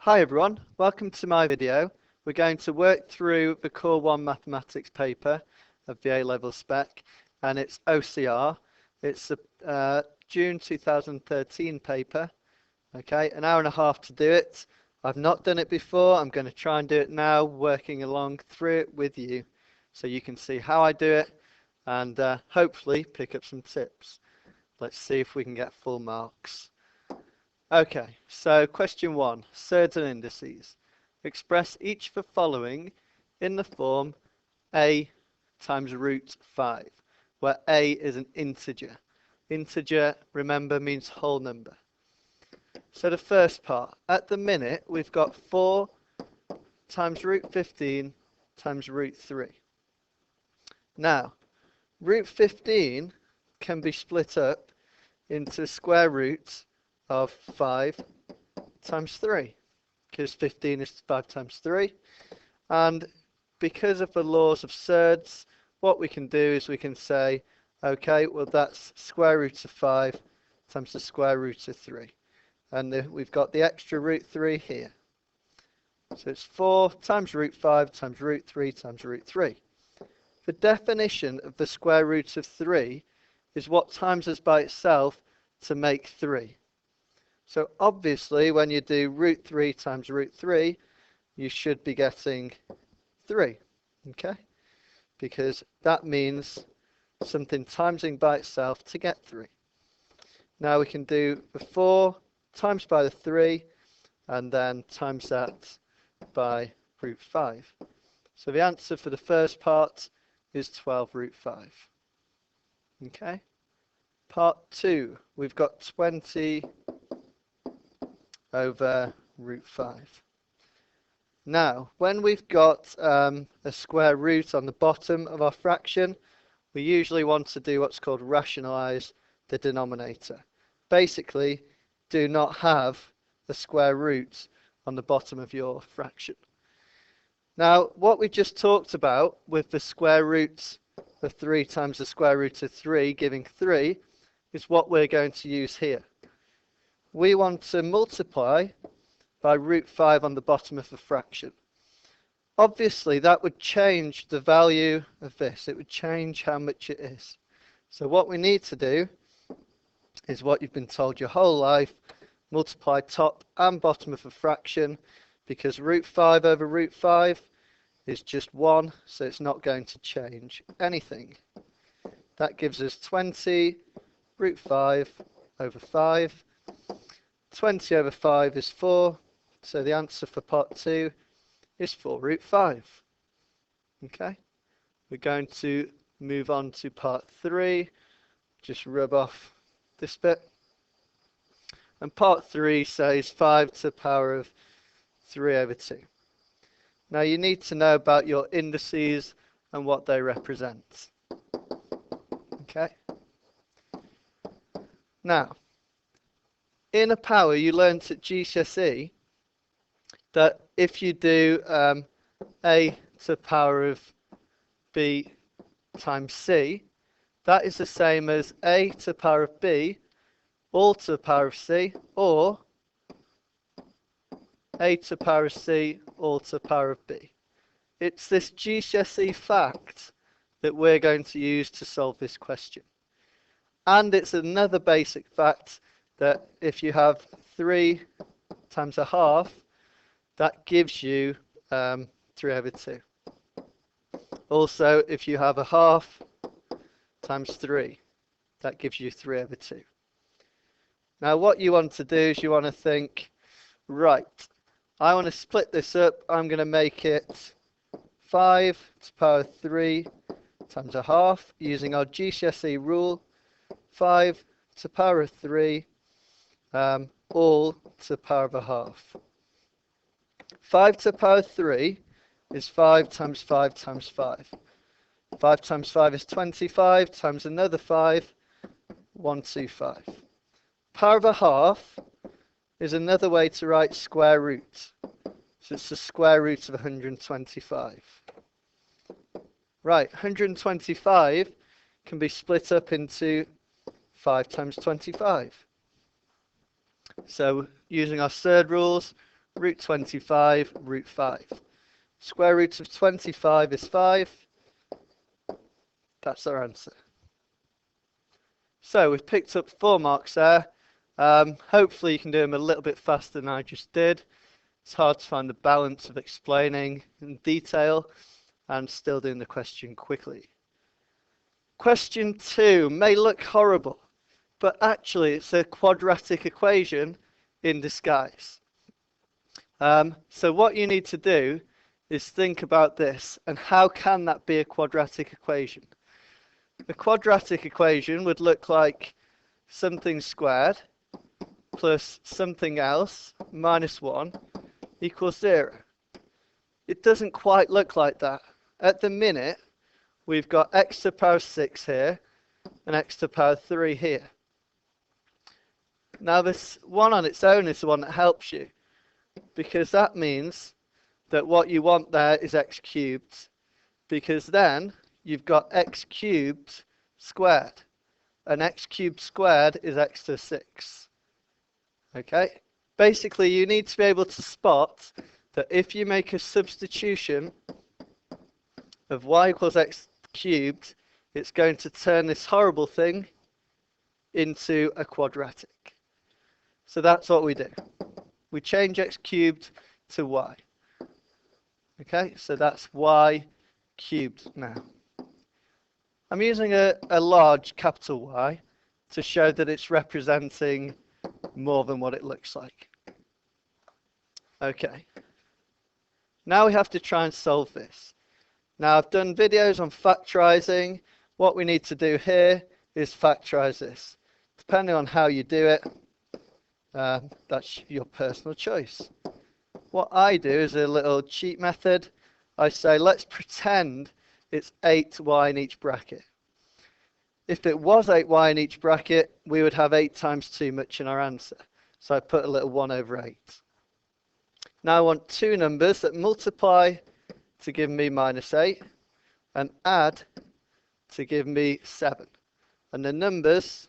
Hi everyone, welcome to my video. We're going to work through the Core 1 Mathematics paper of the A-Level spec, and it's OCR. It's a June 2013 paper. Okay, an hour and a half to do it. I've not done it before. I'm going to try and do it now, working along through it with you so you can see how I do it and hopefully pick up some tips. Let's see if we can get full marks. Okay, so question 1, surds and indices. Express each of the following in the form a times root 5, where a is an integer. Integer, remember, means whole number. So the first part, at the minute, we've got 4 times root 15 times root 3. Now, root 15 can be split up into square roots of 5 times 3, because 15 is 5 times 3. And because of the laws of surds, what we can do is we can say, okay, well that's square root of 5 times the square root of 3. And we've got the extra root 3 here. So it's 4 times root 5 times root 3 times root 3. The definition of the square root of 3 is what times us by itself to make 3. So obviously when you do root 3 times root 3, you should be getting 3, okay? Because that means something timesing by itself to get 3. Now we can do the 4 times by the 3 and then times that by root 5. So the answer for the first part is 12 root 5. Okay? Part 2, we've got 20 over root 5. Now, when we've got a square root on the bottom of our fraction, we usually want to do what's called rationalize the denominator. Basically, do not have a square root on the bottom of your fraction. Now, what we just talked about with the square root of 3 times the square root of 3 giving 3 is what we're going to use here. We want to multiply by root 5 on the bottom of the fraction. Obviously, that would change the value of this. It would change how much it is. So what we need to do is what you've been told your whole life, multiply top and bottom of a fraction, because root 5 over root 5 is just 1, so it's not going to change anything. That gives us 20 root 5 over 5. 20 over 5 is 4, so the answer for part 2 is 4 root 5. Okay, we're going to move on to part 3. Just rub off this bit. And part 3 says 5 to the power of 3 over 2. Now you need to know about your indices and what they represent. Okay. Now, in a power, you learnt at GCSE that if you do a to the power of b times c, that is the same as a to the power of b all to the power of c, or a to the power of c all to the power of b. It's this GCSE fact that we're going to use to solve this question. And it's another basic fact that if you have 3 times a half, that gives you 3 over 2. Also, if you have a half times 3, that gives you 3 over 2. Now what you want to do is you want to think, right, I want to split this up. I'm going to make it 5 to the power of 3 times a half using our GCSE rule. 5 to the power of 3 all to the power of a half. 5 to the power of 3 is 5 times 5 times 5. 5 times 5 is 25 times another 5, 125. Power of a half is another way to write square root. So it's the square root of 125. Right, 125 can be split up into 5 times 25. So using our surd rules, root 25, root 5. Square root of 25 is 5. That's our answer. So we've picked up 4 marks there. Hopefully you can do them a little bit faster than I just did. It's hard to find the balance of explaining in detail and still doing the question quickly. Question 2 may look horrible, but actually it's a quadratic equation in disguise. So what you need to do is think about this, and how can that be a quadratic equation? A quadratic equation would look like something squared plus something else minus 1 equals 0. It doesn't quite look like that. At the minute, we've got x to the power 6 here and x to the power 3 here. Now this one on its own is the one that helps you, because that means that what you want there is x cubed, because then you've got x cubed squared, and x cubed squared is x to the 6. Okay? Basically, you need to be able to spot that if you make a substitution of y equals x cubed, it's going to turn this horrible thing into a quadratic. So that's what we do. We change x cubed to y. Okay, so that's y cubed now. I'm using a large capital Y to show that it's representing more than what it looks like. Okay. Now we have to try and solve this. Now I've done videos on factorizing. What we need to do here is factorize this. Depending on how you do it, that's your personal choice. What I do is a little cheat method. I say, let's pretend it's 8y in each bracket. If it was 8y in each bracket, we would have 8 times too much in our answer. So I put a little 1 over 8. Now I want two numbers that multiply to give me minus 8 and add to give me 7. And the numbers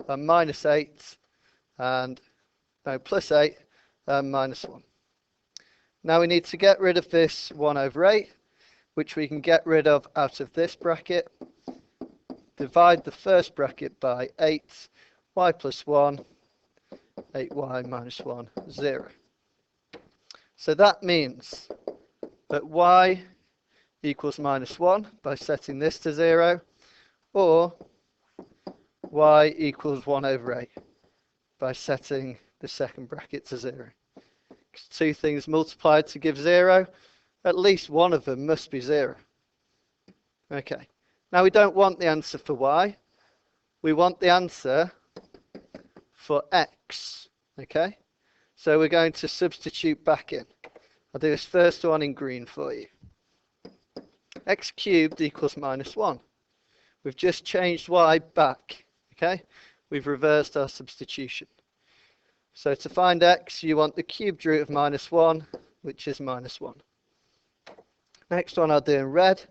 are minus 8 and plus 8 and minus 1. Now we need to get rid of this 1 over 8, which we can get rid of out of this bracket. Divide the first bracket by 8, y plus 1, 8y minus 1, 0. So that means that y equals minus 1 by setting this to 0, or y equals 1 over 8 by setting the second bracket to 0. Because two things multiplied to give 0, at least one of them must be 0. Okay. Now we don't want the answer for y. We want the answer for x. Okay? So we're going to substitute back in. I'll do this first one in green for you. X cubed equals minus 1. We've just changed y back. Okay? We've reversed our substitution. So to find x, you want the cubed root of minus 1, which is minus 1. Next one I'll do in red.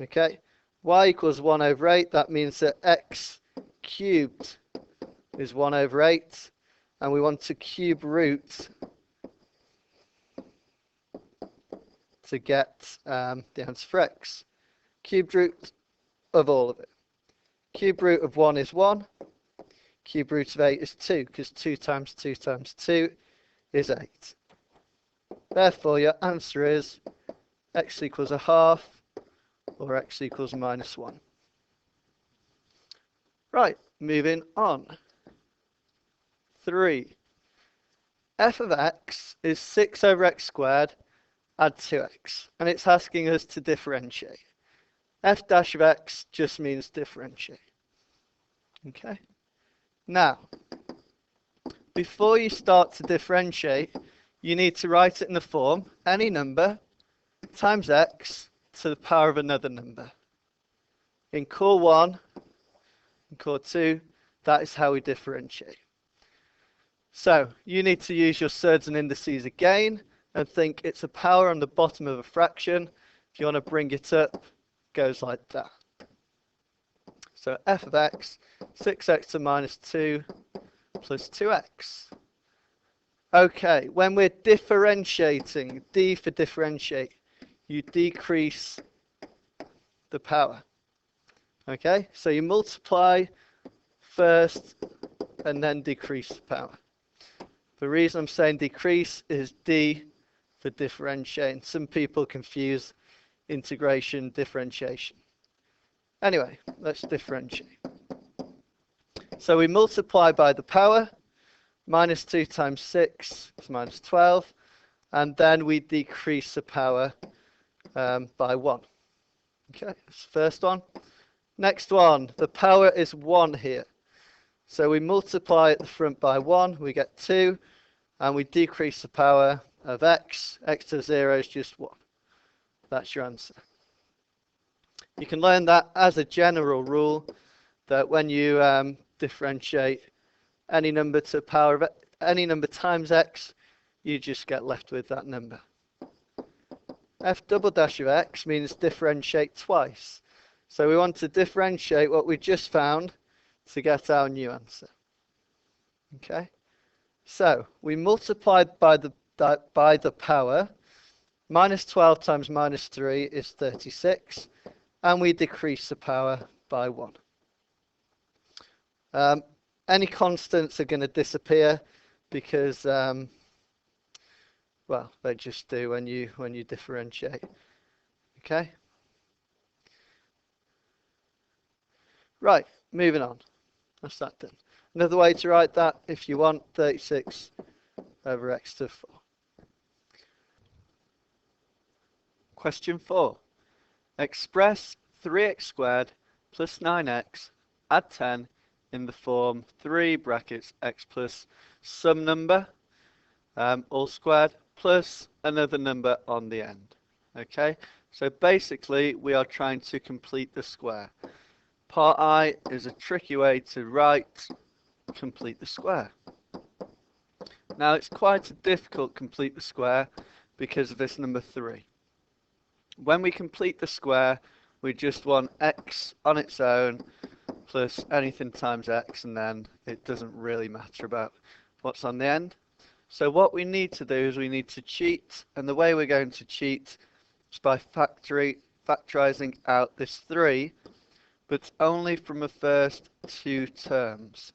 Okay? Y equals 1 over 8. That means that x cubed is 1 over 8. And we want to cube root to get the answer for x. Cube root of all of it. Cube root of 1 is 1. Cube root of 8 is 2, because 2 times 2 times 2 is 8. Therefore, your answer is x equals a half, or x equals minus 1. Right, moving on. 3. F of x is 6 over x squared, add 2x. And it's asking us to differentiate. F dash of x just means differentiate. Okay? Now, before you start to differentiate, you need to write it in the form any number times x to the power of another number. In core 1 and core 2, that is how we differentiate. So you need to use your surds and indices again and think it's a power on the bottom of a fraction. If you want to bring it up, it goes like that. So f of x, 6x to minus 2 plus 2x. Okay, when we're differentiating, D for differentiate, you decrease the power. Okay, so you multiply first and then decrease the power. The reason I'm saying decrease is D for differentiate. Some people confuse integration, differentiation. Anyway, let's differentiate. So we multiply by the power. Minus 2 times 6 is minus 12. And then we decrease the power by 1. Okay, that's the first one. Next one, the power is 1 here. So we multiply at the front by 1, we get 2. And we decrease the power of x. X to 0 is just 1. That's your answer. You can learn that as a general rule, that when you differentiate any number to the power of any number times x, you just get left with that number. F double dash of x means differentiate twice. So we want to differentiate what we just found to get our new answer. Okay? So we multiplied by the power. Minus 12 times minus 3 is 36. And we decrease the power by 1. Any constants are going to disappear because, well, they just do when you differentiate. Okay? Right, moving on. That's that done. Another way to write that, if you want, 36 over x to the 4. Question 4. Express 3x squared plus 9x, add 10 in the form 3 brackets x plus some number, all squared, plus another number on the end. Okay, so basically we are trying to complete the square. Part I is a tricky way to write complete the square. Now it's quite a difficult complete the square because of this number 3. When we complete the square, we just want x on its own plus anything times x, and then it doesn't really matter about what's on the end. So what we need to do is we need to cheat, and the way we're going to cheat is by factorizing out this 3, but only from the first 2 terms.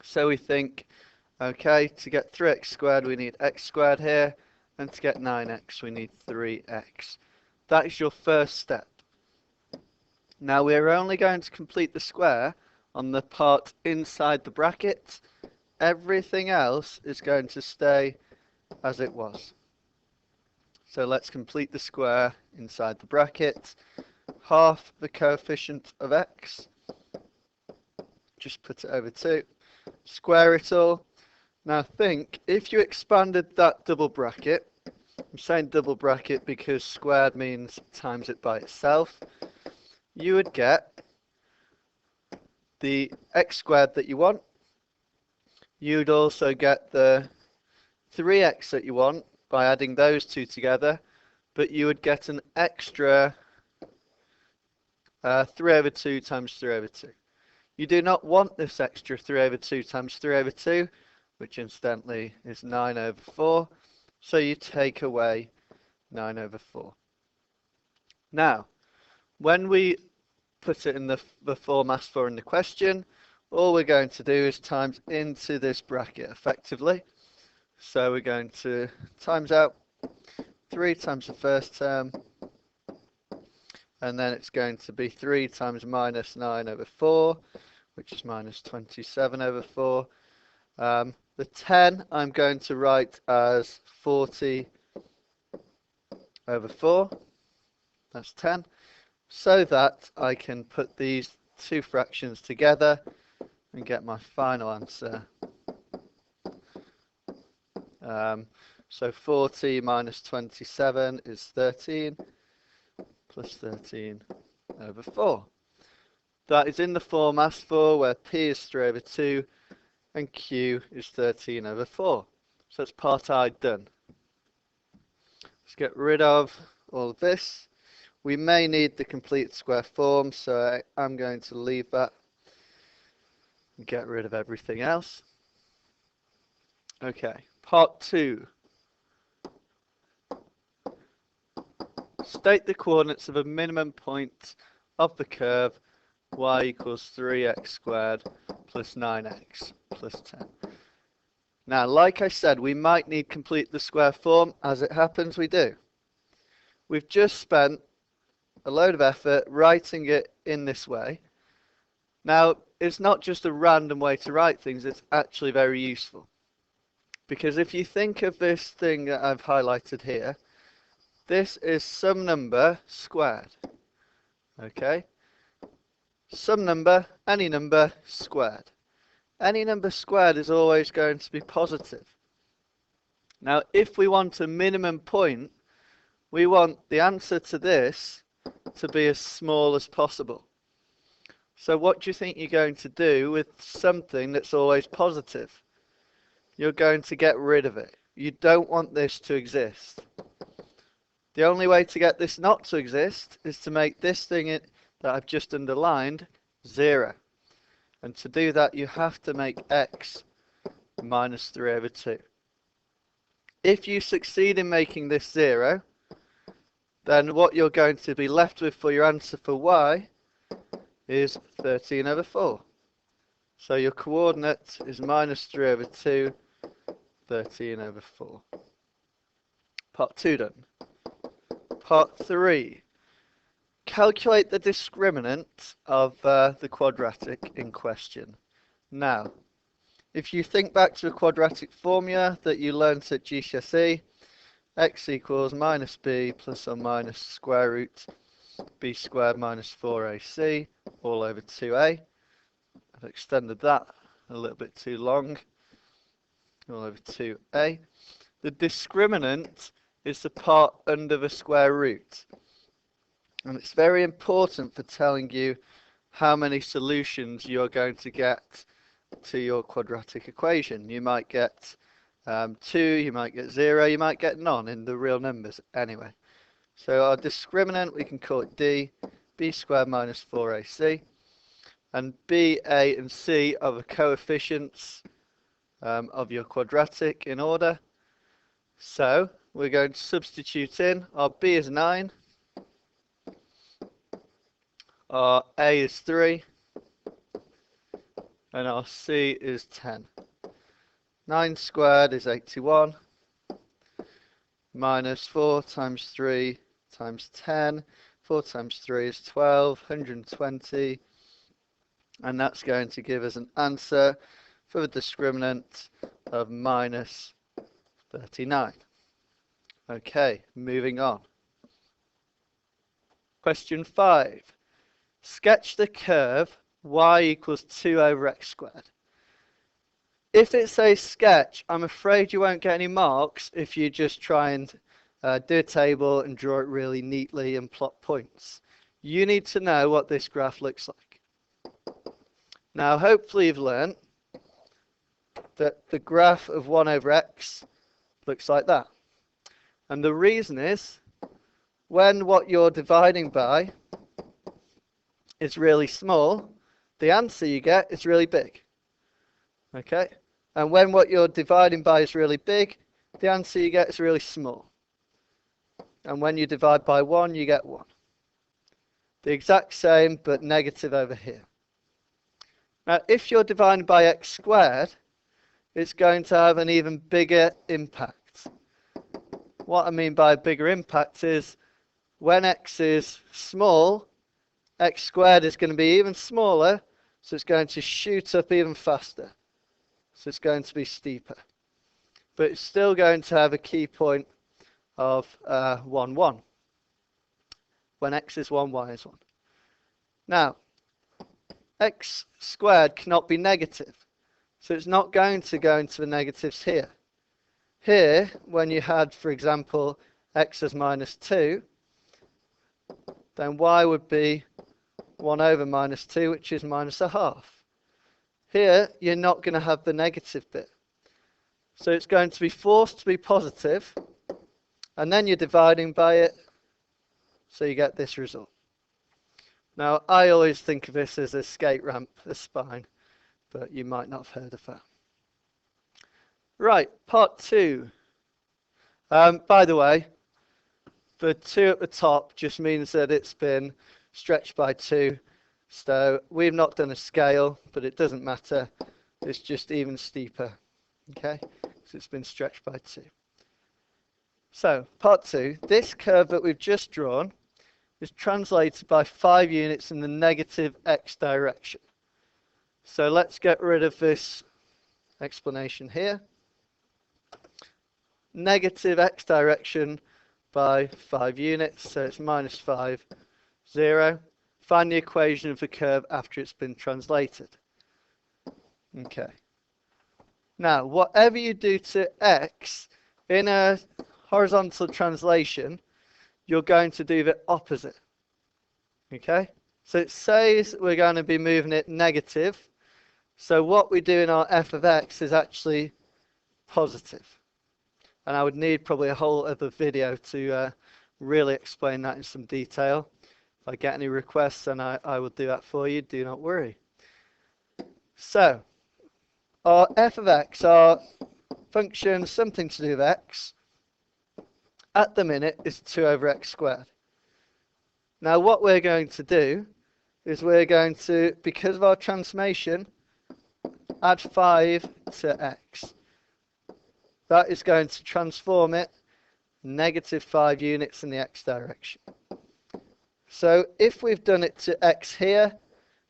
So we think, okay, to get 3x squared we need x squared here, and to get 9x we need 3x. That is your first step. Now we're only going to complete the square on the part inside the bracket. Everything else is going to stay as it was. So let's complete the square inside the bracket. Half the coefficient of x. Just put it over 2. Square it all. Now think, if you expanded that double bracket, I'm saying double bracket because squared means times it by itself, you would get the x squared that you want. You'd also get the 3x that you want by adding those two together, but you would get an extra 3 over 2 times 3 over 2. You do not want this extra 3 over 2 times 3 over 2, which incidentally is 9 over 4, so you take away 9 over 4. Now, when we put it in the form asked for in the question, all we're going to do is times into this bracket effectively. So we're going to times out 3 times the first term, and then it's going to be 3 times minus 9 over 4, which is minus 27 over 4. The 10 I'm going to write as 40 over 4. That's 10. So that I can put these two fractions together and get my final answer. So 40 minus 27 is 13, plus 13 over 4. That is in the form asked for, where P is 3 over 2 and Q is 13 over 4. So that's part I done. Let's get rid of all of this. We may need the complete square form, so I'm going to leave that and get rid of everything else. Okay, Part 2. State the coordinates of a minimum point of the curve y equals 3x squared plus 9x plus 10. Now, like I said, we might need complete the square form. As it happens, we do. We've just spent a load of effort writing it in this way. Now, it's not just a random way to write things, it's actually very useful. Because if you think of this thing that I've highlighted here, this is some number squared. Okay? Some number, any number squared. Any number squared is always going to be positive. Now, if we want a minimum point, we want the answer to this to be as small as possible. So what do you think you're going to do with something that's always positive? You're going to get rid of it. You don't want this to exist. The only way to get this not to exist is to make this thing that I've just underlined 0. And to do that, you have to make x minus 3 over 2. If you succeed in making this 0, then what you're going to be left with for your answer for y is 13 over 4. So your coordinate is minus 3 over 2, 13 over 4. Part 2 done. Part 3. Calculate the discriminant of the quadratic in question. Now, if you think back to a quadratic formula that you learnt at GCSE, x equals minus b plus or minus square root b squared minus 4ac all over 2a. I've extended that a little bit too long. All over 2a. The discriminant is the part under the square root. And it's very important for telling you how many solutions you're going to get to your quadratic equation. You might get 2, you might get 0, you might get none in the real numbers anyway. So our discriminant, we can call it d, b squared minus 4ac. And b, a, and c are the coefficients of your quadratic in order. So we're going to substitute in. Our b is 9. Our a is 3. And our c is 10. 9 squared is 81. Minus 4 times 3 times 10. 4 times 3 is 12. 120. And that's going to give us an answer for the discriminant of minus 39. Okay, moving on. Question 5. Sketch the curve y equals 2 over x squared. If it says sketch, I'm afraid you won't get any marks if you just try and do a table and draw it really neatly and plot points. You need to know what this graph looks like. Now, hopefully you've learned that the graph of 1 over x looks like that. And the reason is, when what you're dividing by is really small, the answer you get is really big. Okay? And when what you're dividing by is really big, the answer you get is really small. And when you divide by 1, you get 1. The exact same, but negative over here. Now, if you're dividing by x squared, it's going to have an even bigger impact. What I mean by a bigger impact is when x is small, x squared is going to be even smaller, so it's going to shoot up even faster. So it's going to be steeper. But it's still going to have a key point of 1, 1. When x is 1, y is 1. Now, x squared cannot be negative. So it's not going to go into the negatives here. Here, when you had, for example, x as minus 2, then y would be 1 over minus 2, which is minus a half. Here, you're not going to have the negative bit. So it's going to be forced to be positive, and then you're dividing by it, so you get this result. Now, I always think of this as a skate ramp, a spine, but you might not have heard of that. Right, part 2. By the way, the 2 at the top just means that it's been stretched by 2. So we've not done a scale, but it doesn't matter. It's just even steeper. Okay, so it's been stretched by 2. So part 2, this curve that we've just drawn is translated by 5 units in the negative x direction. So let's get rid of this explanation here. Negative x direction by 5 units, so it's minus 5, 0. Find the equation of the curve after it's been translated. Okay. Now, whatever you do to x in a horizontal translation, you're going to do the opposite. Okay? So it says we're going to be moving it negative. So what we do in our f of x is actually positive. And I would need probably a whole other video to really explain that in some detail. If I get any requests, then I will do that for you. Do not worry. So, our f of x, our function, something to do with x, at the minute is 2 over x squared. Now what we're going to do is we're going to, because of our transformation, add 5 to x. That is going to transform it negative 5 units in the x direction. So if we've done it to x here,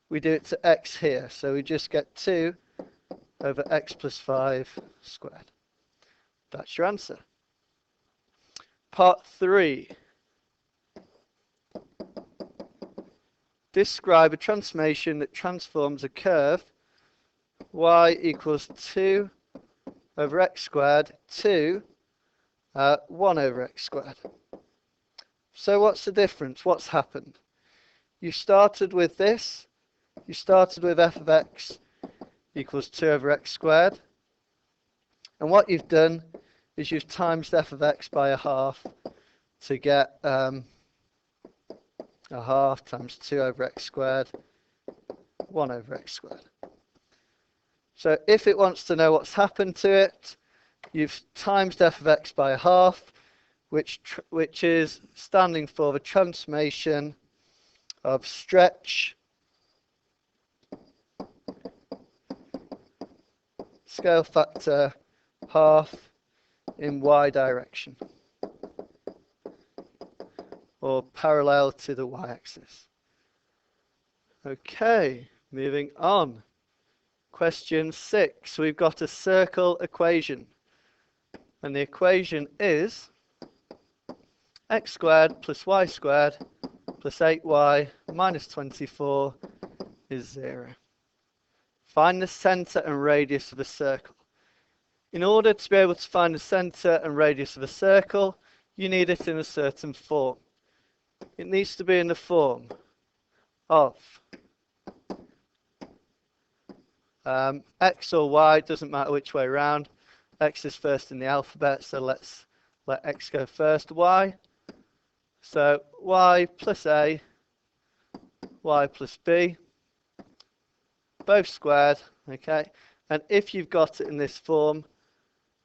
we do it to x here. So we just get 2 over x plus 5 squared. That's your answer. Part 3. Describe a transformation that transforms a curve y equals 2 over x squared to 1 over x squared. So what's the difference? What's happened? You started with this. You started with f of x equals 2 over x squared. And what you've done is you've times f of x by a half to get a half times 2 over x squared, 1 over x squared. So if it wants to know what's happened to it, you've times f of x by a half, which is standing for the transformation of stretch scale factor half in y direction, or parallel to the y-axis. Okay, moving on. Question 6, we've got a circle equation. And the equation is x squared plus y squared plus 8y minus 24 is 0. Find the center and radius of a circle. In order to be able to find the center and radius of a circle, you need it in a certain form. It needs to be in the form of x or y, doesn't matter which way around. X is first in the alphabet, so let's let x go first. Y. So y plus a, y plus b, both squared, okay? And if you've got it in this form,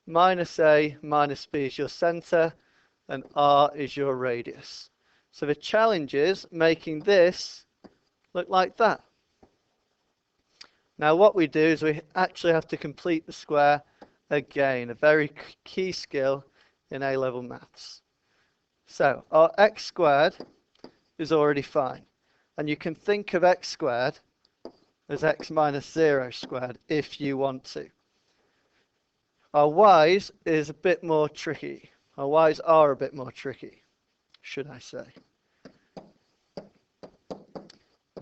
minus a minus b is your center, and r is your radius. So the challenge is making this look like that. Now what we do is we actually have to complete the square again, a very key skill in A-level maths. So our x squared is already fine. And you can think of x squared as x minus 0 squared if you want to. Our y's is a bit more tricky. Our y's are a bit more tricky, should I say.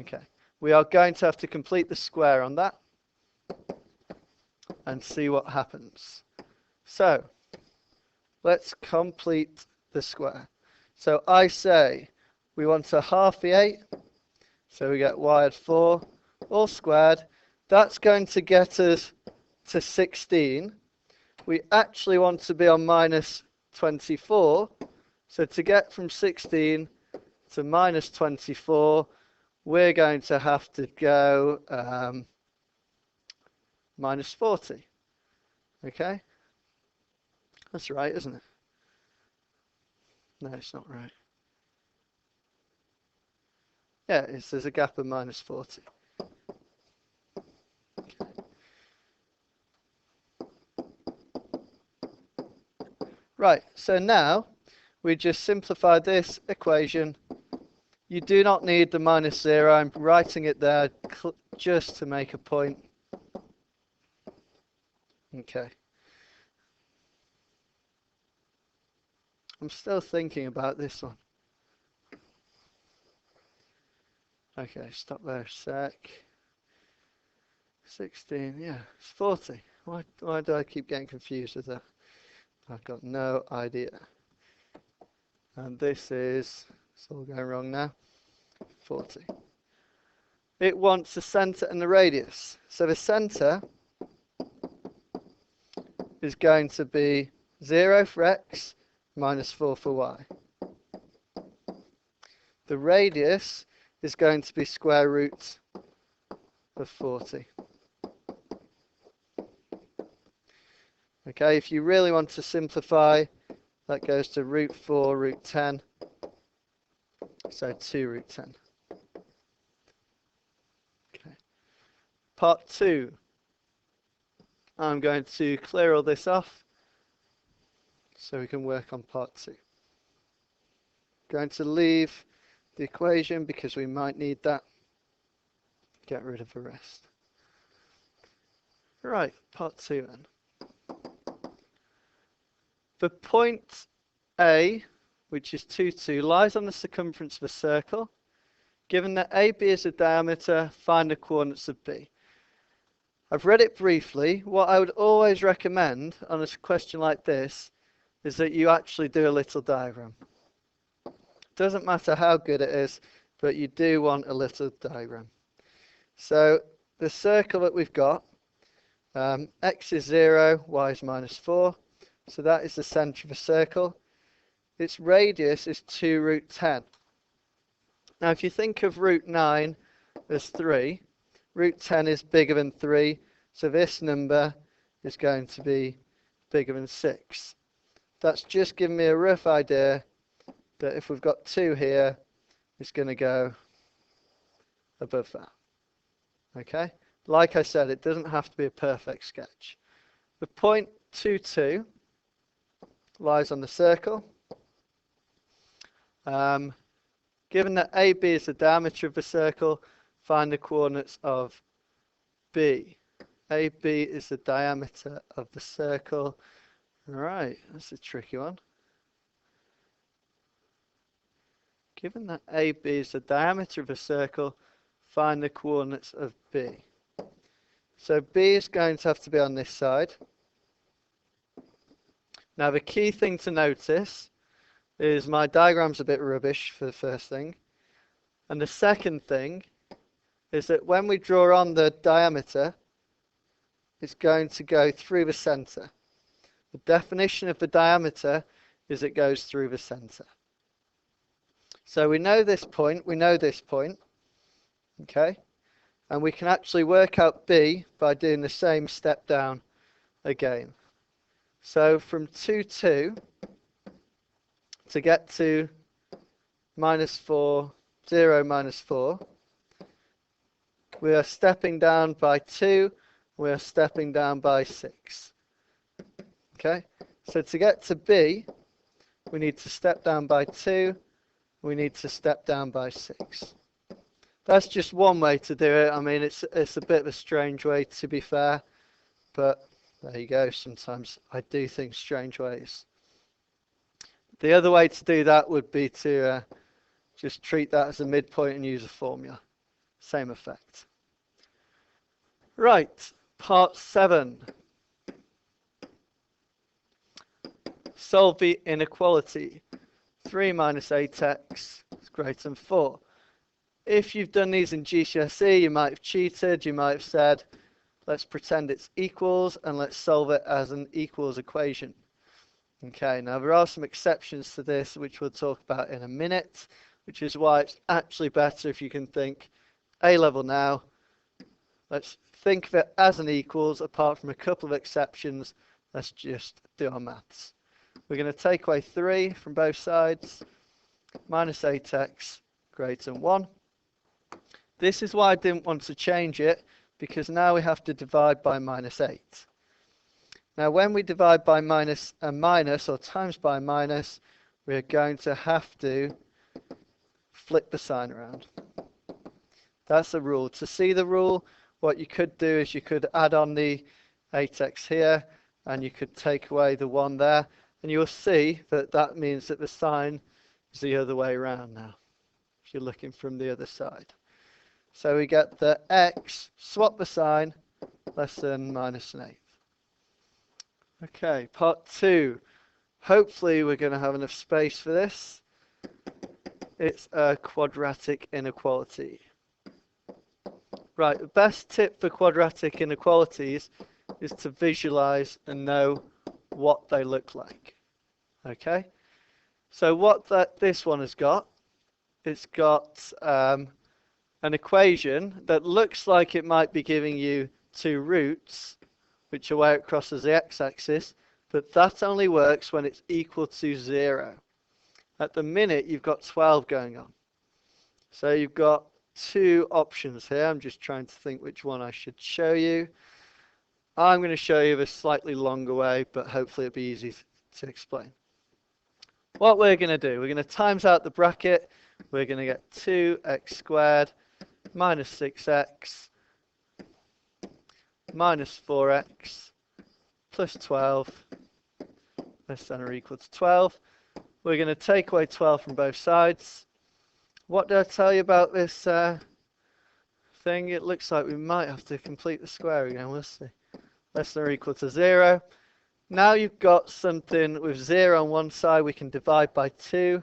Okay, we are going to have to complete the square on that and see what happens. So let's complete the square. So I say we want to half the 8, so we get y at 4, all squared. That's going to get us to 16. We actually want to be on minus 24, so to get from 16 to minus 24, we're going to have to go minus 40. Okay, That's right, isn't it? No, it's not right. Yeah, there's a gap of minus 40. Right, so now we just simplify this equation. You do not need the minus 0. I'm writing it there just to make a point. Okay. I'm still thinking about this one. Okay, stop there a sec. 16, yeah, it's 40. Why do I keep getting confused with that? I've got no idea. And this is, it's all going wrong now, 40. It wants the centre and the radius. So the centre is going to be 0 for x, minus 4 for y. The radius is going to be square root of 40. Okay, if you really want to simplify, that goes to root 4, root 10. So 2 root 10. Okay. Part 2. I'm going to clear all this off so we can work on part 2. Going to leave the equation because we might need that. Get rid of the rest. Right, part 2 then. The point A, which is 2, 2, lies on the circumference of a circle. Given that AB is the diameter, find the coordinates of B. I've read it briefly. What I would always recommend on a question like this is that you actually do a little diagram. Doesn't matter how good it is, but you do want a little diagram. So the circle that we've got, x is 0, y is minus 4. So that is the centre of a circle. Its radius is 2 root 10. Now if you think of root 9 as 3, root 10 is bigger than 3. So this number is going to be bigger than 6. That's just giving me a rough idea that if we've got 2 here, it's going to go above that. Okay? Like I said, it doesn't have to be a perfect sketch. The point 2, 2 lies on the circle. Given that AB is the diameter of the circle, find the coordinates of B. AB is the diameter of the circle. Right, that's a tricky one. Given that AB is the diameter of a circle, find the coordinates of B. So B is going to have to be on this side. Now the key thing to notice is my diagram's a bit rubbish for the first thing. And the second thing is that when we draw on the diameter, it's going to go through the centre. The definition of the diameter is it goes through the centre. So we know this point, okay? And we can actually work out B by doing the same step down again. So from 2, 2 to get to minus 4, 0, minus 4, we are stepping down by 2, we are stepping down by 6. Okay, so to get to B, we need to step down by 2, we need to step down by 6. That's just one way to do it. I mean, it's a bit of a strange way, to be fair, but there you go. Sometimes I do things strange ways. The other way to do that would be to just treat that as a midpoint and use a formula. Same effect. Right, part 7. Solve the inequality. 3 minus 8x is greater than 4. If you've done these in GCSE, you might have cheated. You might have said, let's pretend it's equals and let's solve it as an equals equation. Okay, now there are some exceptions to this, which we'll talk about in a minute, which is why it's actually better if you can think A level now. Let's think of it as an equals, apart from a couple of exceptions. Let's just do our maths. We're going to take away 3 from both sides, minus 8x greater than 1. This is why I didn't want to change it, because now we have to divide by minus 8. Now when we divide by minus a minus, or times by minus, we're going to have to flip the sign around. That's the rule. To see the rule, what you could do is you could add on the 8x here, and you could take away the 1 there, and you'll see that that means that the sign is the other way around now, if you're looking from the other side. So we get the x, swap the sign, less than minus an 8th. Okay, part 2. Hopefully we're going to have enough space for this. It's a quadratic inequality. Right, the best tip for quadratic inequalities is to visualize and know what they look like. Okay, so what this one has got, it's got an equation that looks like it might be giving you 2 roots, which are where it crosses the x-axis, but that only works when it's equal to 0. At the minute, you've got 12 going on. So you've got 2 options here. I'm just trying to think which one I should show you. I'm going to show you the slightly longer way, but hopefully it'll be easy to explain. What we're going to do, we're going to times out the bracket. We're going to get 2x squared minus 6x minus 4x plus 12 less than or equal to 12. We're going to take away 12 from both sides. What did I tell you about this thing? It looks like we might have to complete the square again. We'll see. Less than or equal to 0. Now you've got something with 0 on one side, we can divide by 2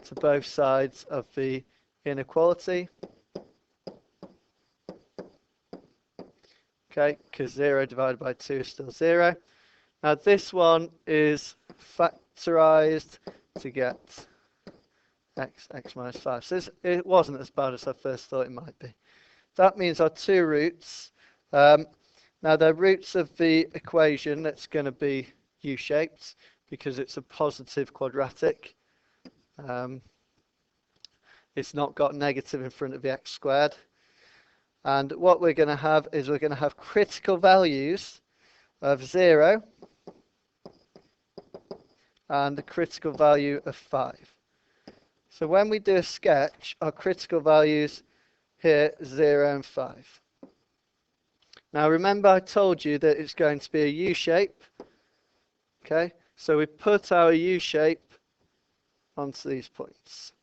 to both sides of the inequality. Okay, because 0 divided by 2 is still 0. Now this one is factorized to get x minus 5. So it wasn't as bad as I first thought it might be. That means our 2 roots. Now the roots of the equation, that's going to be u-shaped because it's a positive quadratic. It's not got negative in front of the x squared. And what we're going to have is we're going to have critical values of 0 and the critical value of 5. So when we do a sketch, our critical values here, 0 and 5. Now remember I told you that it's going to be a U-shape. Okay, so we put our U-shape onto these points.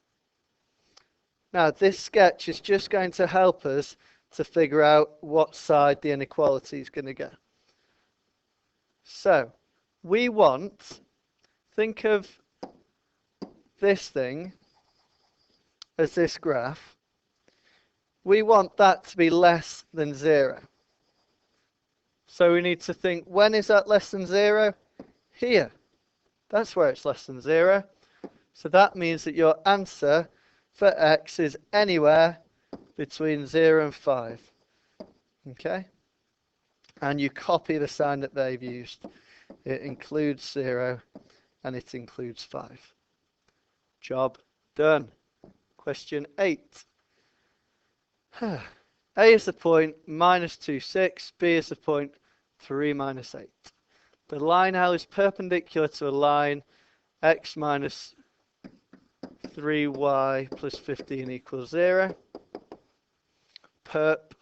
Now this sketch is just going to help us to figure out what side the inequality is going to go. So we want, think of this thing as this graph. We want that to be less than 0. So we need to think, when is that less than 0? Here. That's where it's less than 0. So that means that your answer for x is anywhere between 0 and 5. Okay? And you copy the sign that they've used. It includes 0 and it includes 5. Job done. Question 8. A is the point minus 2, 6. B is the point 3 minus 8. The line L is perpendicular to a line x minus 3y plus 15 equals 0. Perp.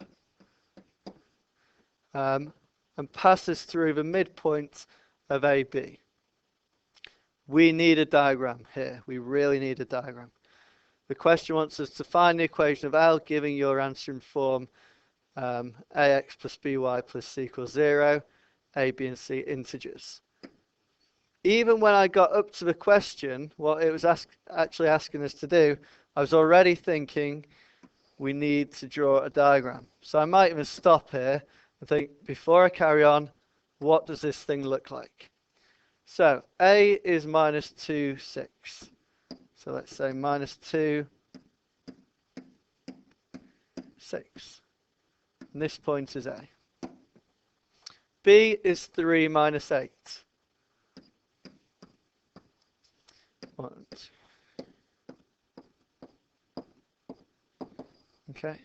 And passes through the midpoint of AB. We need a diagram here. We really need a diagram. The question wants us to find the equation of L, giving your answer in form ax plus by plus c equals 0, a, b, and c integers. Even when I got up to the question, what it was actually asking us to do, I was already thinking we need to draw a diagram. So I might even stop here and think, before I carry on, what does this thing look like? So a is minus 2, 6. So let's say minus 2, 6. And this point is A. B is 3 minus 8. 1, 2. Okay.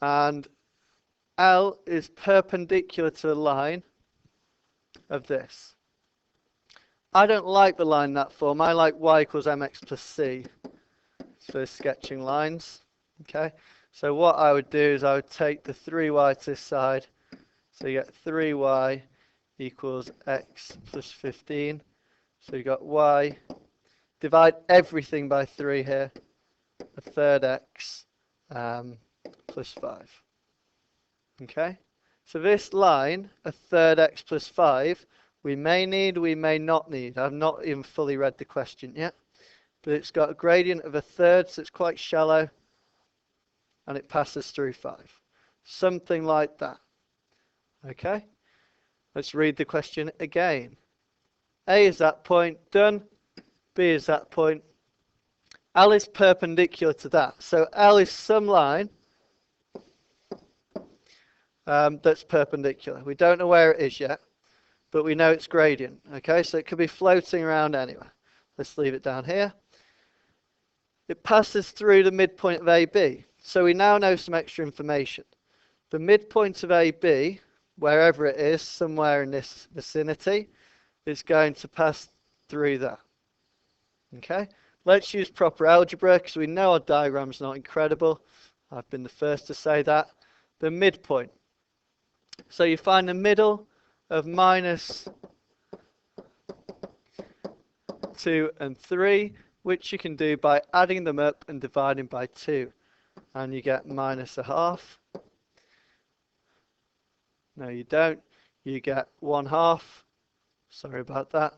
And L is perpendicular to the line of this. I don't like the line in that form. I like y equals mx plus c for sketching lines. Okay, so what I would do is I would take the 3y to this side. So you get 3y equals x plus 15. So you got y, divide everything by 3 here, a third x plus 5. Okay, so this line, a third x plus 5, we may need, we may not need. I've not even fully read the question yet. But it's got a gradient of a third, so it's quite shallow, and it passes through 5. Something like that. Okay? Let's read the question again. A is that point, done. B is that point. L is perpendicular to that. So L is some line that's perpendicular. We don't know where it is yet, but we know it's gradient. Okay, so it could be floating around anywhere. Let's leave it down here. It passes through the midpoint of AB. So we now know some extra information. The midpoint of AB, wherever it is, somewhere in this vicinity, is going to pass through that. Okay, let's use proper algebra because we know our diagram's not incredible. I've been the first to say that. The midpoint. So you find the middle of minus 2 and 3, which you can do by adding them up and dividing by 2. And you get minus a half. No, you don't. You get 1/2. Sorry about that.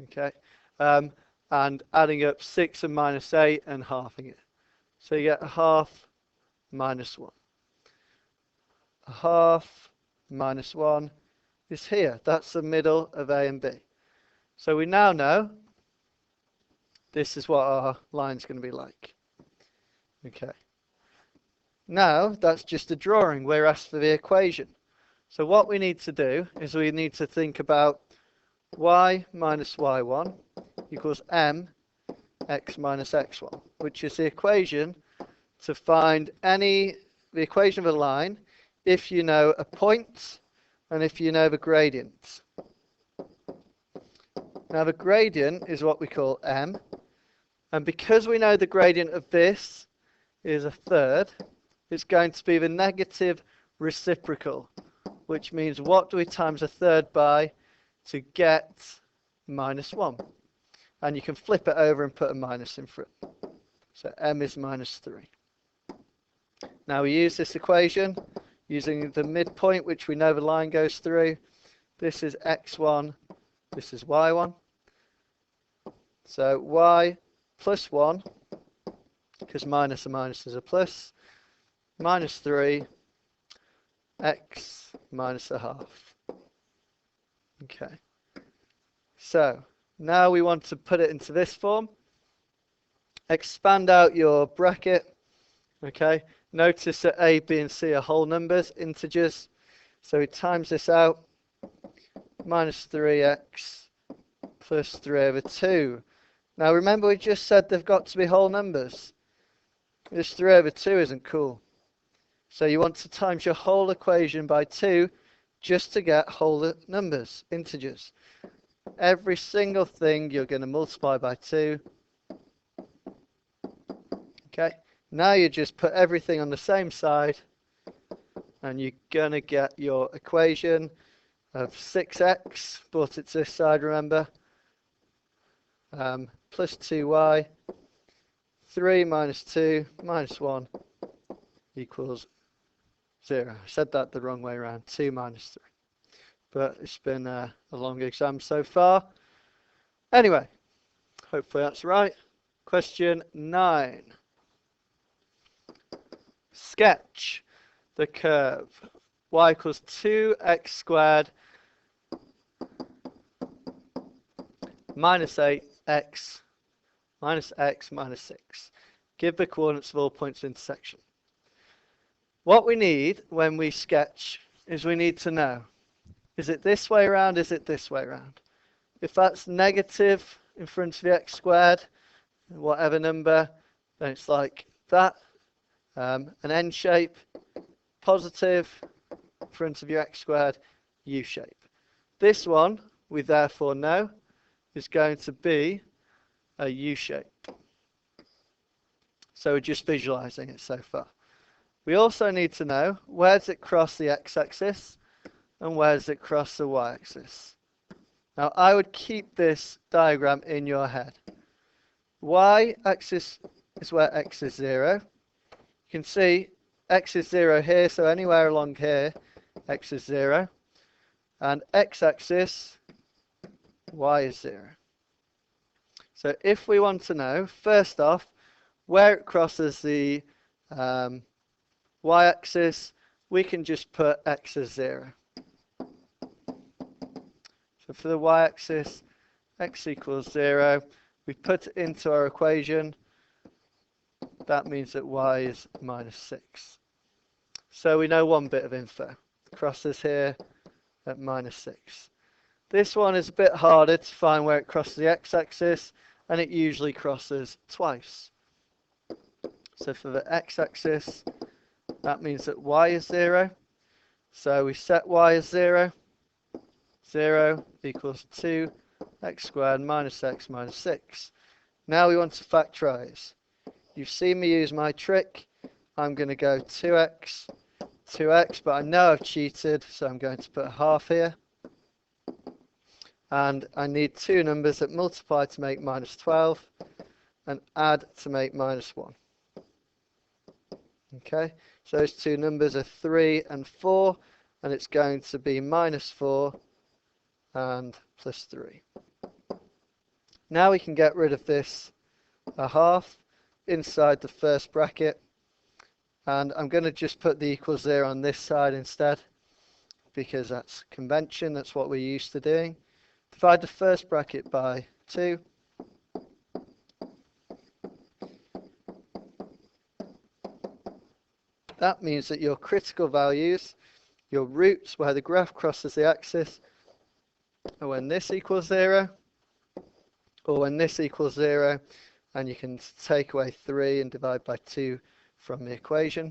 Okay. And adding up 6 and minus 8 and halving it. So you get a half minus 1. A half minus 1 is here. That's the middle of A and B. So we now know this is what our line's going to be like. Okay. Now, that's just a drawing. We're asked for the equation. So what we need to do is we need to think about y minus y1 equals m x minus x1, which is the equation to find the equation of a line if you know a point and if you know the gradient. Now the gradient is what we call m, and because we know the gradient of this is a third, it's going to be the negative reciprocal, which means what do we times a third by to get minus 1? And you can flip it over and put a minus in front. So m is minus 3. Now we use this equation using the midpoint, which we know the line goes through. This is x1, this is y1. So y plus 1, because minus and minus is a plus, minus 3, x minus a half. Okay. So now we want to put it into this form. Expand out your bracket. Okay. Notice that a, b, and c are whole numbers, integers. So we times this out. Minus 3x plus 3 over 2. Now remember we just said they've got to be whole numbers. This 3 over 2 isn't cool. So you want to times your whole equation by 2 just to get whole numbers, integers. Every single thing you're going to multiply by 2. Okay. Now you just put everything on the same side and you're going to get your equation of 6x, brought it to this side, remember, plus 2y, 3 minus 2 minus 1 equals 0. I said that the wrong way around, 2 minus 3. But it's been a long exam so far. Anyway, hopefully that's right. Question 9. Sketch the curve y equals 2x squared minus 8x minus x minus 6. Give the coordinates of all points of intersection. What we need when we sketch is we need to know Is it this way around? Is it this way around? If that's negative in front of the x squared, whatever number, then it's like that. An N shape, positive in front of your x squared, U shape. This one, we therefore know, is going to be a U shape. So we're just visualizing it so far. We also need to know where does it cross the x-axis and where does it cross the y-axis. Now I would keep this diagram in your head. Y-axis is where x is 0. You can see x is 0 here, so anywhere along here, x is 0. And x-axis, y is 0. So if we want to know, first off, where it crosses the y-axis, we can just put x as 0. So for the y-axis, x equals 0. We put it into our equation. That means that y is minus 6. So we know one bit of info. It crosses here at minus 6. This one is a bit harder to find where it crosses the x-axis, and it usually crosses twice. So for the x-axis, that means that y is 0. So we set y as 0. 0 equals 2 x squared minus x minus 6. Now we want to factorize. You've seen me use my trick. I'm going to go 2x, 2x, but I know I've cheated, so I'm going to put a half here. And I need two numbers that multiply to make minus 12 and add to make minus 1. Okay, so those two numbers are 3 and 4, and it's going to be minus 4 and plus 3. Now we can get rid of this a half inside the first bracket, and I'm going to just put the equals 0 on this side instead, because that's convention, that's what we're used to doing. Divide the first bracket by 2. That means that your critical values, your roots where the graph crosses the axis, are when this equals 0, or when this equals 0, and you can take away 3 and divide by 2 from the equation.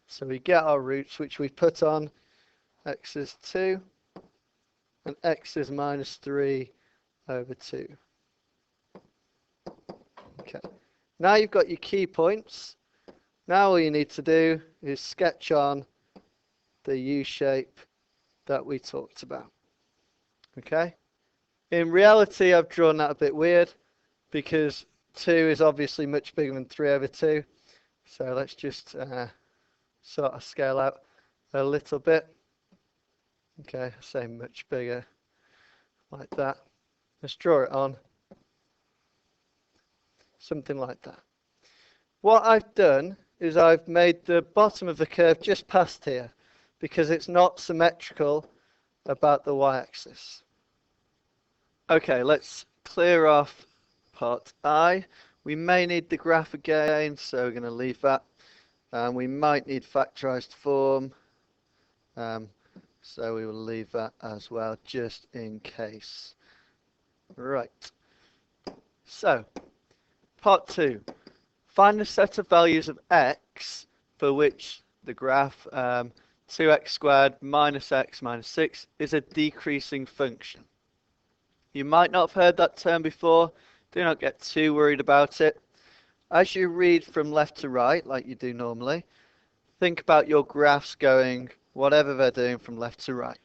So we get our roots, which we put on x is 2, and x is minus 3 over 2. Okay, now you've got your key points. Now all you need to do is sketch on the U shape that we talked about. Okay? In reality, I've drawn that a bit weird because 2 is obviously much bigger than 3 over 2. So let's just sort of scale out a little bit. Okay, say much bigger, like that. Let's draw it on. Something like that. What I've done is I've made the bottom of the curve just past here because it's not symmetrical about the y-axis. Okay, let's clear off part I. We may need the graph again, so we're going to leave that. We might need factorized form, so we will leave that as well, just in case. Right. So, part 2. Find the set of values of x for which the graph 2x squared minus x minus 6 is a decreasing function. You might not have heard that term before. Do not get too worried about it. As you read from left to right, like you do normally, think about your graphs going whatever they're doing from left to right.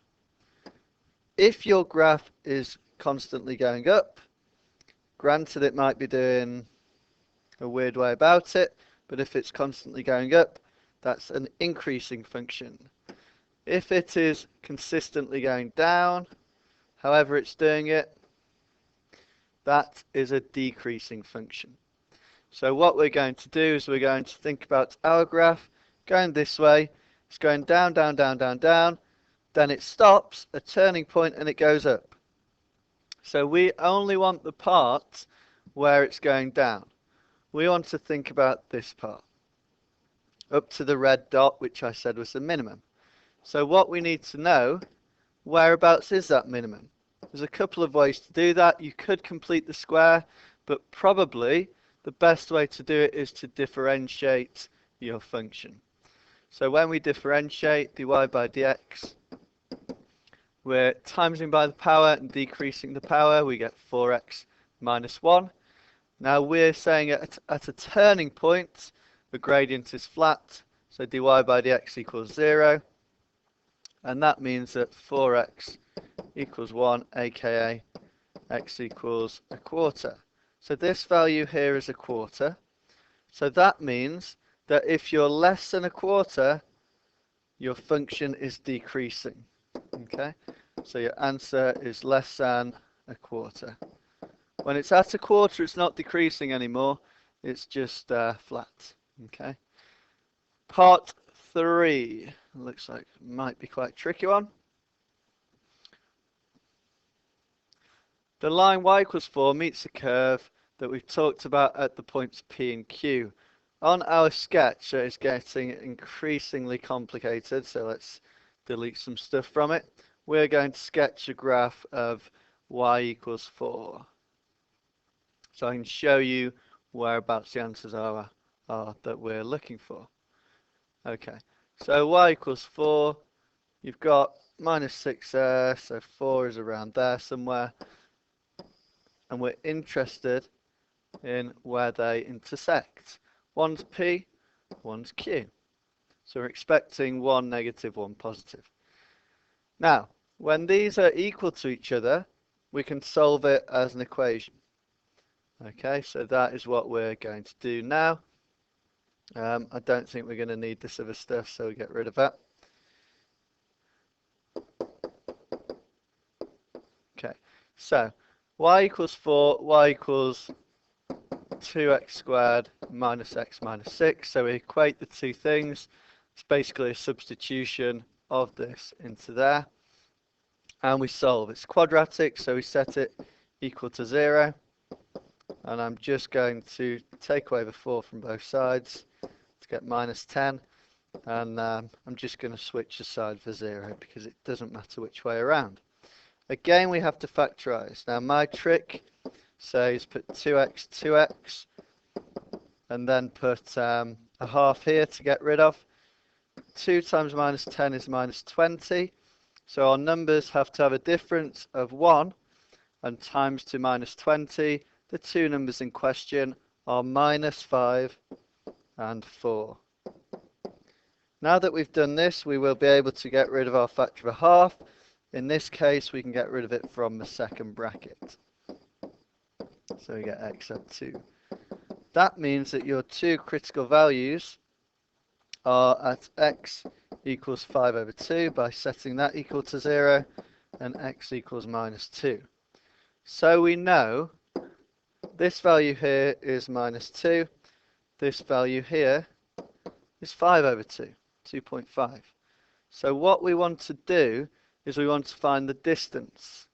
If your graph is constantly going up, granted it might be doing a weird way about it, but if it's constantly going up, that's an increasing function. If it is consistently going down, however it's doing it, that is a decreasing function. So what we're going to do is we're going to think about our graph going this way. It's going down, down, down, down, down. Then it stops, a turning point, and it goes up. So we only want the part where it's going down. We want to think about this part, up to the red dot, which I said was the minimum. So what we need to know, whereabouts is that minimum? There's a couple of ways to do that. You could complete the square, but probably the best way to do it is to differentiate your function. So when we differentiate dy by dx, we're timesing by the power and decreasing the power. We get 4x minus 1. Now we're saying at a turning point, the gradient is flat. So dy by dx equals 0. And that means that 4x equals 1, aka x equals a quarter. So this value here is a quarter. So that means that if you're less than a quarter, your function is decreasing. Okay, so your answer is less than a quarter. When it's at a quarter, it's not decreasing anymore. It's just flat. Okay. Part 3 looks like it might be quite a tricky one. The line y equals 4 meets a curve that we've talked about at the points P and Q. On our sketch, it's getting increasingly complicated, so let's delete some stuff from it. We're going to sketch a graph of y equals 4. So I can show you whereabouts the answers are that we're looking for. Okay, so y equals 4. You've got minus 6 there, so 4 is around there somewhere. And we're interested in where they intersect. One's P, one's Q. So we're expecting one negative, one positive. Now, when these are equal to each other, we can solve it as an equation. Okay, so that is what we're going to do now. I don't think we're going to need this other stuff, so we'll get rid of that. Okay, so y equals 4, y equals 2x squared minus x minus 6. So we equate the two things. It's basically a substitution of this into there. And we solve. It's quadratic, so we set it equal to 0. And I'm just going to take away the 4 from both sides to get minus 10. And I'm just going to switch aside for 0 because it doesn't matter which way around. Again, we have to factorize. Now, my trick says put 2x, 2x, and then put a half here to get rid of. 2 times minus 10 is minus 20. So our numbers have to have a difference of 1, and times to minus 20. The two numbers in question are minus 5 and 4. Now that we've done this, we will be able to get rid of our factor of a half. In this case, we can get rid of it from the second bracket. So we get x sub 2. That means that your two critical values are at x equals 5 over 2 by setting that equal to 0 and x equals minus 2. So we know this value here is minus 2. This value here is 5 over 2, 2.5. So what we want to do is we want to find the distance.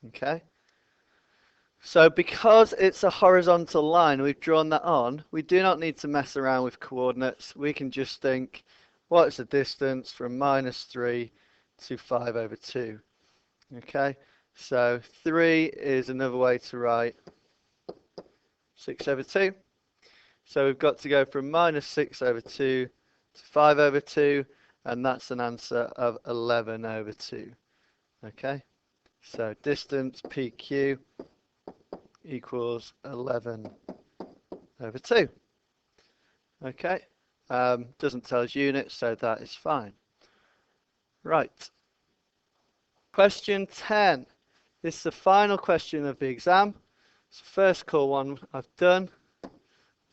Okay? So because it's a horizontal line, we've drawn that on, we do not need to mess around with coordinates. We can just think, what's the distance from minus 3 to 5 over 2? Okay, so 3 is another way to write 6 over 2. So we've got to go from minus 6 over 2 to 5 over 2, and that's an answer of 11 over 2. Okay, so distance PQ equals 11 over 2. Okay, doesn't tell us units, so that is fine. Right, question 10. This is the final question of the exam. It's the first core one I've done.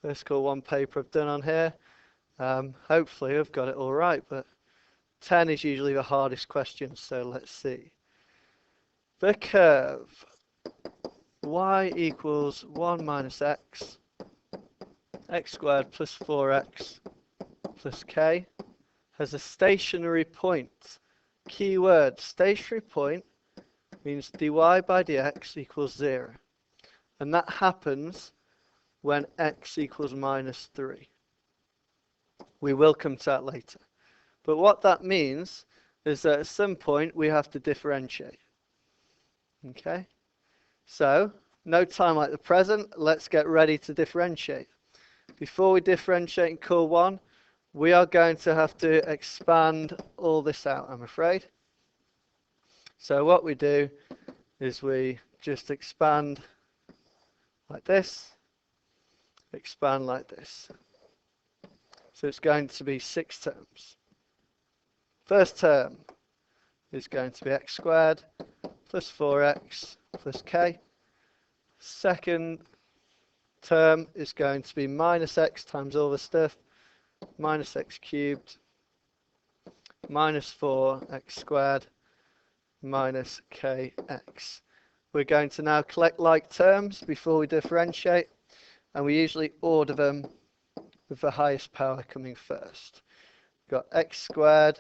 First core one paper I've done on here. Hopefully I've got it all right, but 10 is usually the hardest question, so let's see. The curve y equals 1 minus x, x squared plus 4x plus k has a stationary point. Key word, stationary point means dy by dx equals 0. And that happens when x equals minus 3. We will come to that later. But what that means is that at some point we have to differentiate. Okay? So, no time like the present, let's get ready to differentiate. Before we differentiate in core 1, we are going to have to expand all this out, I'm afraid. So what we do is we just expand like this, expand like this. So it's going to be 6 terms. First term is going to be x squared plus 4x plus k. Second term is going to be minus x times all the stuff, minus x cubed, minus 4x squared, minus kx. We're going to now collect like terms before we differentiate, and we usually order them with the highest power coming first. We've got x squared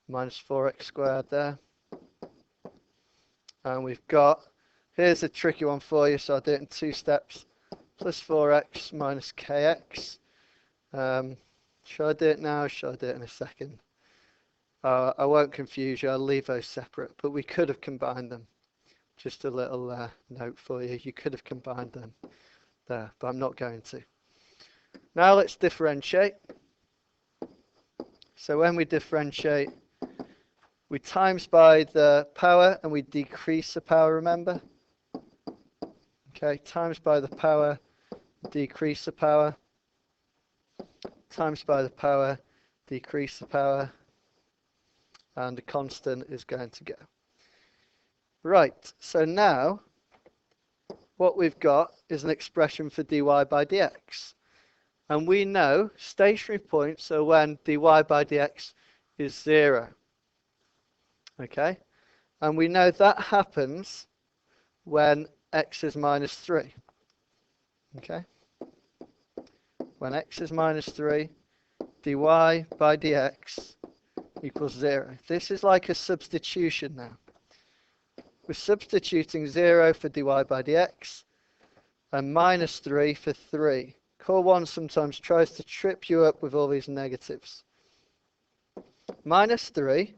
minus 4x squared there. And we've got, here's a tricky one for you, so I'll do it in 2 steps. Plus 4x minus kx. Shall I do it now or shall I do it in a second? I won't confuse you, I'll leave those separate, but we could have combined them. Just a little note for you, you could have combined them there, but I'm not going to. Now let's differentiate. So when we differentiate, we times by the power and we decrease the power, remember? Okay, times by the power, decrease the power. Times by the power, decrease the power. And the constant is going to go. Right, so now what we've got is an expression for dy by dx. And we know stationary points are when dy by dx is 0. Okay, and we know that happens when x is minus 3. Okay, when x is minus 3, dy by dx equals 0. This is like a substitution now. We're substituting 0 for dy by dx and minus 3 for 3. Core 1 sometimes tries to trip you up with all these negatives. Minus 3,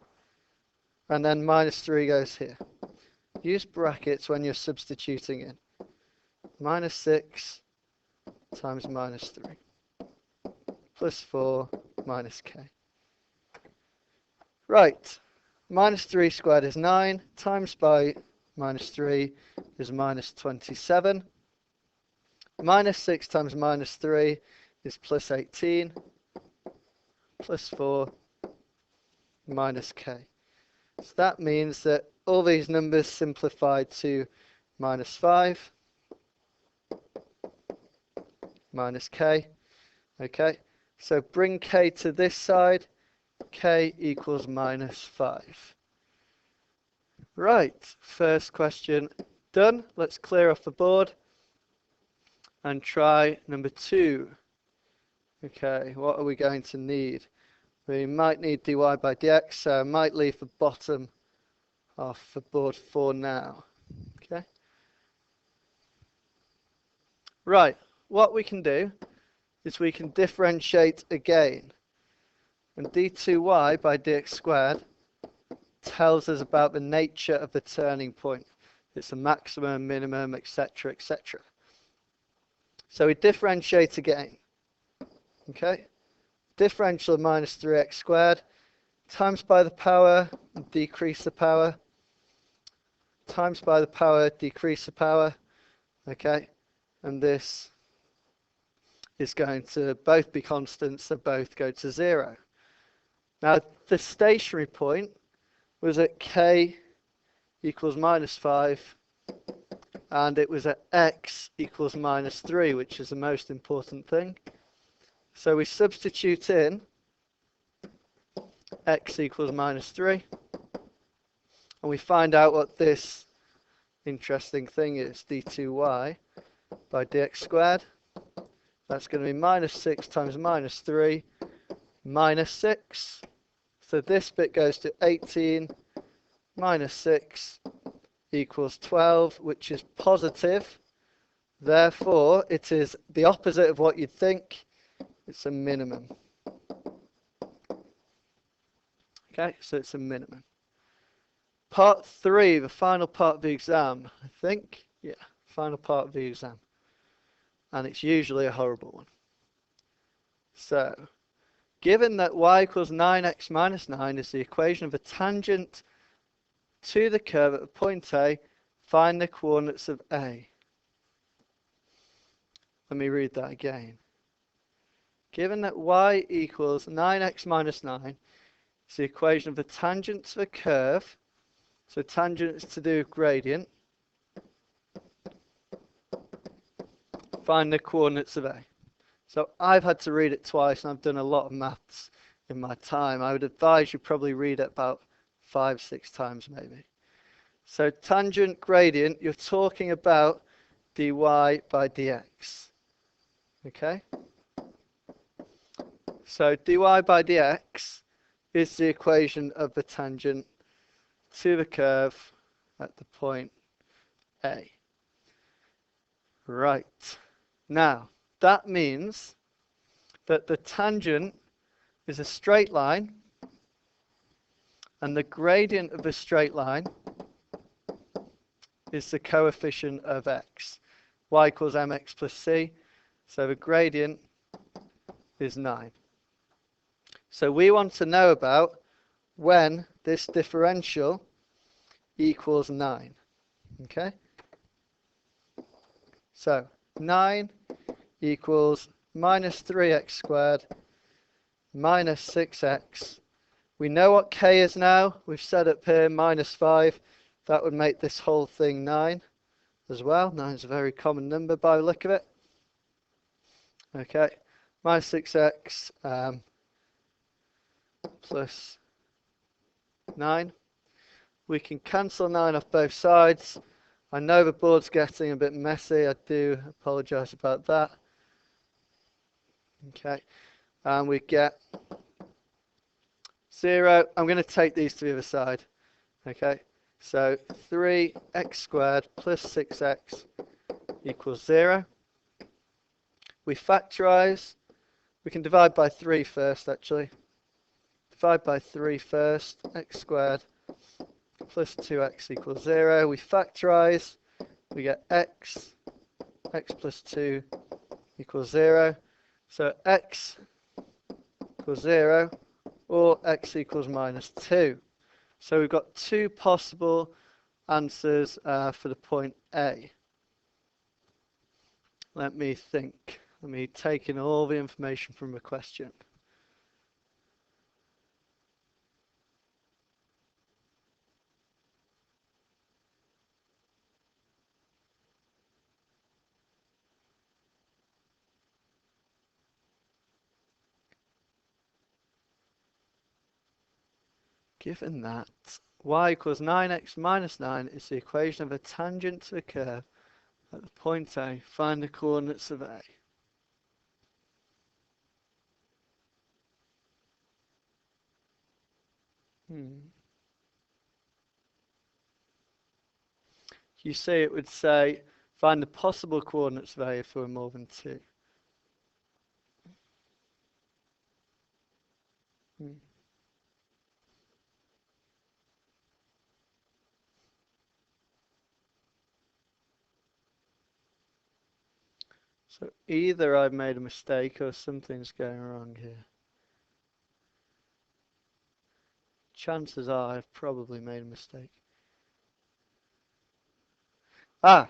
and then minus 3 goes here. Use brackets when you're substituting in. Minus 6 times minus 3 plus 4 minus k. Right, minus 3 squared is 9, times by minus 3 is minus 27. Minus 6 times minus 3 is plus 18, plus 4 minus k. So that means that all these numbers simplify to minus 5, minus k. Okay, so bring k to this side, k equals minus 5. Right, first question done. Let's clear off the board and try number 2. Okay, what are we going to need? We might need dy by dx, so I might leave the bottom off the board for now. Okay. Right, what we can do is we can differentiate again. And d2y by dx squared tells us about the nature of the turning point. It's a maximum, minimum, etc., etc. So we differentiate again. Okay. Differential of minus 3x squared times by the power, decrease the power, times by the power, decrease the power. Okay. And this is going to both be constants, so both go to 0. Now, the stationary point was at k equals minus 5, and it was at x equals minus 3, which is the most important thing. So we substitute in x equals minus 3, and we find out what this interesting thing is, d2y by dx squared. That's going to be minus 6 times minus 3, minus 6. So this bit goes to 18 minus 6 equals 12, which is positive. Therefore, it is the opposite of what you'd think. It's a minimum. Okay, so it's a minimum. Part 3, the final part of the exam, I think. Yeah, final part of the exam. And it's usually a horrible one. So, given that y equals 9x minus 9 is the equation of a tangent to the curve at the point A, find the coordinates of A. Let me read that again. Given that y equals 9x minus 9 is the equation of the tangent to the curve, so tangent is to do with gradient, find the coordinates of A. So I've had to read it twice, and I've done a lot of maths in my time. I would advise you probably read it about 5, 6 times maybe. So tangent gradient, you're talking about dy by dx. Okay? So dy by dx is the equation of the tangent to the curve at the point A. Right. Now, that means that the tangent is a straight line, and the gradient of the straight line is the coefficient of x. Y equals mx plus c, so the gradient is 9. So we want to know about when this differential equals 9. Okay? So 9 equals minus 3x squared minus 6x. We know what k is now. We've set up here minus 5. That would make this whole thing 9 as well. 9 is a very common number by the look of it. Okay, minus 6x plus 9. We can cancel 9 off both sides. I know the board's getting a bit messy. I do apologise about that. Okay, and we get 0. I'm going to take these to the other side. Okay, so 3x squared plus 6x equals 0. We factorise. We can divide by 3 first, actually. Divide by 3 first. X squared plus 2x equals 0. We factorise. We get x plus 2 equals 0. So x equals 0, or x equals minus 2. So we've got 2 possible answers for the point A. Let me think. Let me take in all the information from the question. Given that y equals 9x minus 9 is the equation of a tangent to the curve at the point A, find the coordinates of A. You see, it would say find the possible coordinates of A if there were more than 2. So either I've made a mistake or something's going wrong here. Chances are I've probably made a mistake. Ah!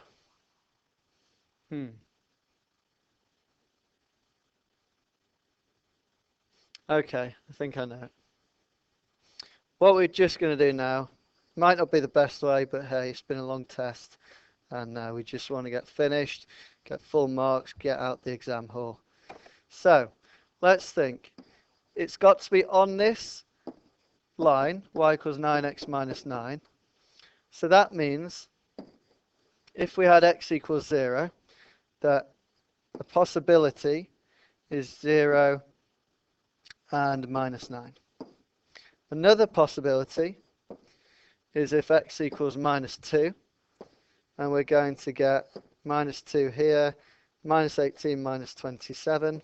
Okay, I think I know. What we're just going to do now, might not be the best way, but hey, it's been a long test, and we just want to get finished, get full marks, get out the exam hall. So, let's think. It's got to be on this line, y equals 9x minus 9. So that means if we had x equals 0, that the possibility is 0 and minus 9. Another possibility is if x equals minus 2, and we're going to get minus 2 here, minus 18, minus 27.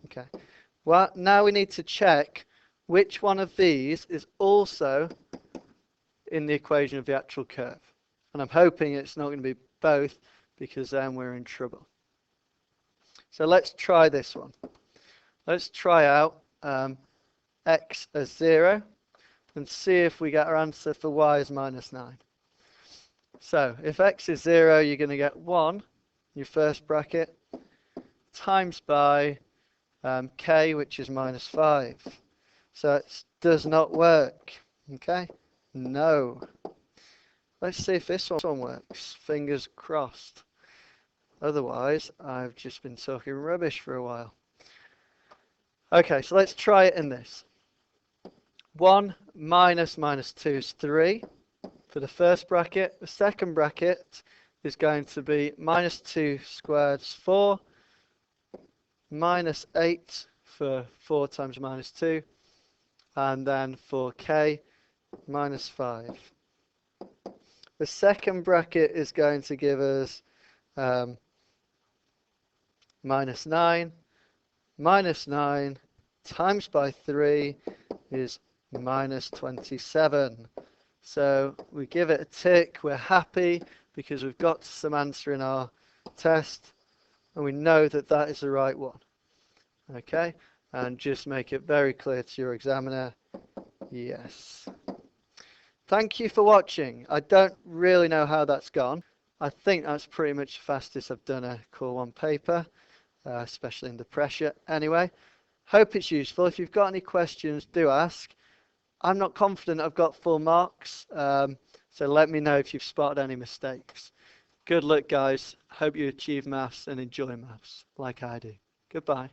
Okay. Well, now we need to check which one of these is also in the equation of the actual curve? And I'm hoping it's not going to be both, because then we're in trouble. So let's try this one. Let's try out x as 0 and see if we get our answer for y as minus 9. So if x is 0, you're going to get 1, your first bracket, times by k, which is minus 5. So it does not work. Okay? No. Let's see if this one works. Fingers crossed. Otherwise, I've just been talking rubbish for a while. Okay, so let's try it in this. 1 minus minus 2 is 3 for the first bracket. The second bracket is going to be minus 2 squared is 4, minus 8 for 4 times minus 2, and then for k, minus 5. The second bracket is going to give us minus 9. Minus 9 times by 3 is minus 27. So we give it a tick. We're happy because we've got some answer in our test, and we know that that is the right one. Okay, and just make it very clear to your examiner, yes. Thank you for watching. I don't really know how that's gone. I think that's pretty much the fastest I've done a Core 1 paper, especially under pressure. Anyway, hope it's useful. If you've got any questions, do ask. I'm not confident I've got full marks, so let me know if you've spotted any mistakes. Good luck, guys. Hope you achieve maths and enjoy maths like I do. Goodbye.